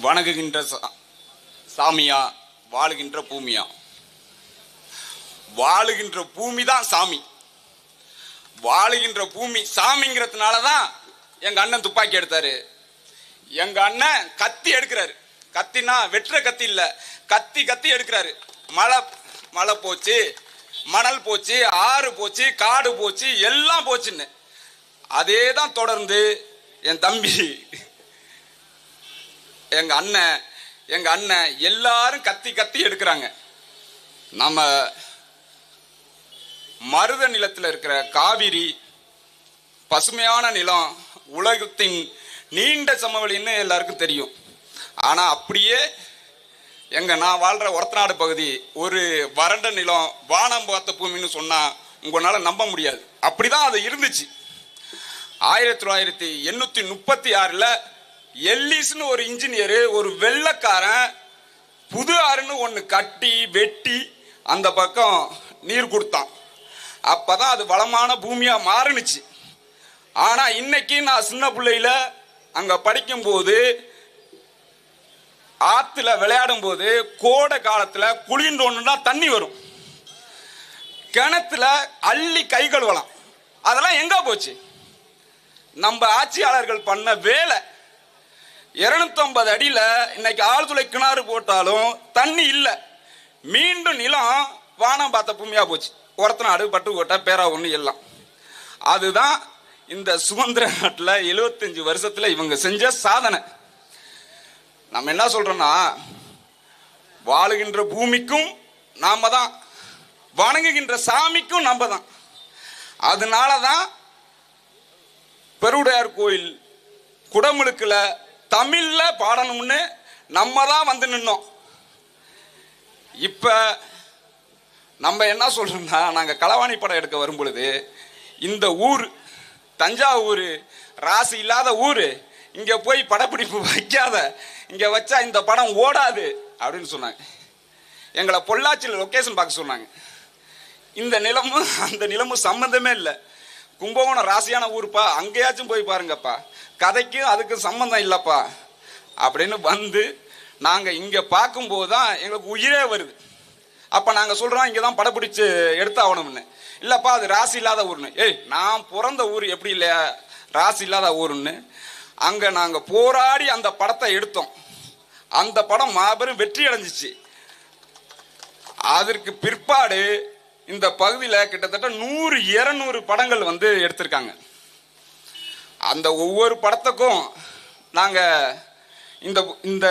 வணங்குகின்ற சாமியா, வாழுகின்ற பூமியா? வாழுகின்ற பூமி தான் சாமி. வாழுகின்ற பூமி சாமிங்கிறதுனால தான் எங்க அண்ணன் துப்பாக்கி எடுத்தாரு. எங்க அண்ணன் கத்தி எடுக்கிறாரு. கத்தினா வெற்ற கத்தி இல்ல, கத்தி கத்தி எடுக்கிறாரு. மழை போச்சு, மணல் போச்சு, ஆறு போச்சு, காடு போச்சு, எல்லாம் போச்சுன்னு. அதே தான் தொடர்ந்து என் தம்பி, எங்க அண்ணன் எல்லாரும் கத்தி கத்தி எடுக்கிறாங்க. நம்ம மருத நிலத்தில் இருக்கிற காவிரி பசுமையான நிலம், உலகத்தின் நீண்ட சமவெளின்னு எல்லாருக்கும் தெரியும். ஆனா அப்படியே நான் வாழ்ற ஒரத்தநாடு பகுதி ஒரு வறண்ட நிலம், வானம் பார்த்த பூமின்னு சொன்னா உங்களால நம்ப முடியாது. அப்படிதான் அது இருந்துச்சு. 1936 எல்லிஸ்னு ஒரு இன்ஜினியர், ஒரு வெள்ளக்காரன் புது ஆறுன்னு ஒன்று கட்டி வெட்டி அந்த பக்கம் நீர் கொடுத்தான். அப்பதான் அது வளமான பூமியா மாறுனுச்சு. ஆனா இன்னைக்கு நான் சின்ன பிள்ளையில அங்க படிக்கும் போது, ஆத்துல விளையாடும் போது, கோடை காலத்துல குளிர்ந்தோன்னா தண்ணி வரும், கிணத்துல அள்ளி கை கழுவலாம். அதெல்லாம் எங்க போச்சு? நம்ம ஆட்சியாளர்கள் பண்ண வேலை. 250 அடியில இன்னைக்கு ஆழ்துளை கிணறு போட்டாலும் தண்ணி இல்லை. மீண்டும் நிலம் வானம் பார்த்த பூமியா போச்சு. ஒரத்தநாடு, பட்டுக்கோட்டை, பேராவூர்னு எல்லாம். அதுதான் இந்த சுதந்திர நாட்டில் 75 வருஷத்துல இவங்க செஞ்ச சாதனை. நம்ம என்ன சொல்றோம்னா, வாழுகின்ற பூமிக்கும் நாம தான், வணங்குகின்ற சாமிக்கும் நம்ம தான். அதனாலதான் பெருவுடையார் கோயில் குடமுழுக்குல தமிழ்ல பாடணும்னு நம்ம தான் வந்து நின்னோம். இப்ப நம்ம என்ன சொல்றோம்னா, நாங்க களவாணி படம் எடுக்க வரும் பொழுது, இந்த ஊர் தஞ்சாவூர் ராசி இல்லாத ஊரு, இங்க போய் படப்பிடிப்பு வைக்காத, இங்க வச்சா இந்த படம் ஓடாது அப்படின்னு சொன்னாங்க. எங்களை பொள்ளாச்சியில் லொகேஷன் பார்க்க சொன்னாங்க. இந்த நிலமும் அந்த நிலமும் சம்பந்தமே இல்லை. கும்பகோணம் ராசியான ஊருப்பா, அங்கேயாச்சும் போய் பாருங்கப்பா, கதைக்கும் அதுக்கு சம்பந்தம் இல்லப்பா அப்படின்னு வந்து நாங்க இங்க பார்க்கும்போது தான் எங்களுக்கு உயிரே வருது. அப்ப நாங்க சொல்றோம் இங்கதான் படப்பிடிச்சு எடுத்தாகணும்னு. இல்லப்பா அது ராசி இல்லாத ஊர்னு. நான் பிறந்த ஊர் எப்படி இல்லையா ராசி இல்லாத ஊருன்னு. அங்க நாங்க போராடி அந்த படத்தை எடுத்தோம். அந்த படம் மாபெரும் வெற்றி அடைஞ்சிச்சு. அதற்கு பிற்பாடு இந்த பகுதியில் கிட்டத்தட்ட 100-200 படங்கள் வந்து எடுத்திருக்காங்க. அந்த ஒவ்வொரு படத்துக்கும் நாங்க இந்த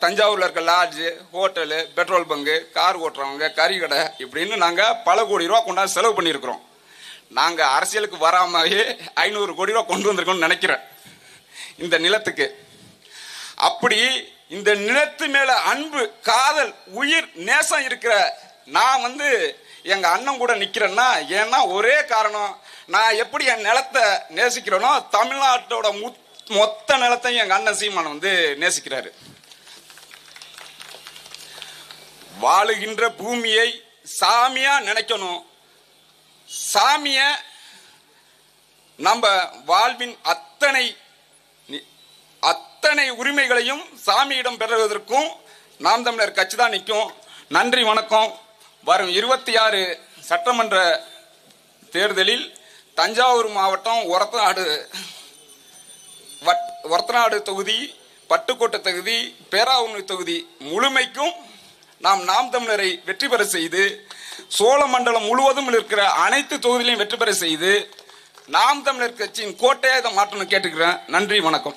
தஞ்சாவூர்ல இருக்க lodge, hotel, petrol bunk, car ஓட்டுறவங்க, கறிக்கடை இப்படின்னு நாங்க பல கோடி ரூபா கொண்டாந்து செலவு பண்ணியிருக்கிறோம். நாங்க அரசியலுக்கு வராமவே 500 கோடி ரூபா கொண்டு வந்திருக்கோம்னு நினைக்கிறேன் இந்த நிலத்துக்கு. அப்படி இந்த நிலத்து மேல அன்பு, காதல், உயிர், நேசம் இருக்கிற நான் வந்து எங்க அண்ணன் கூட நிக்கிறேன்னா, ஏன்னா ஒரே காரணம், நான் எப்படி என் நிலத்தை நேசிக்கிறேனோ தமிழ்நாட்டோட மொத்த நிலத்தையும் எங்க அண்ணன் சீமான் வந்து நேசிக்கிறாரு. வாழுகின்ற பூமியை சாமியா நினைக்கணும். சாமிய நம்ம வாழ்வின் அத்தனை உரிமைகளையும் சாமியிடம் பெறுவதற்கும் நாம் தமிழர் கட்சி தான் நிற்கும். நன்றி, வணக்கம். வரும் 26 சட்டமன்ற தேர்தலில் தஞ்சாவூர் மாவட்டம் ஒரத்தநாடு தொகுதி, பட்டுக்கோட்டை தொகுதி, பேராவூர் தொகுதி முழுமைக்கும் நாம் தமிழரை வெற்றி பெற செய்து, சோழமண்டலம் முழுவதும் இருக்கிற அனைத்து தொகுதியிலையும் வெற்றி பெற செய்து நாம் தமிழர் கட்சியின் கோட்டையை மாற்றணும் கேட்டுக்கிறேன். நன்றி, வணக்கம்.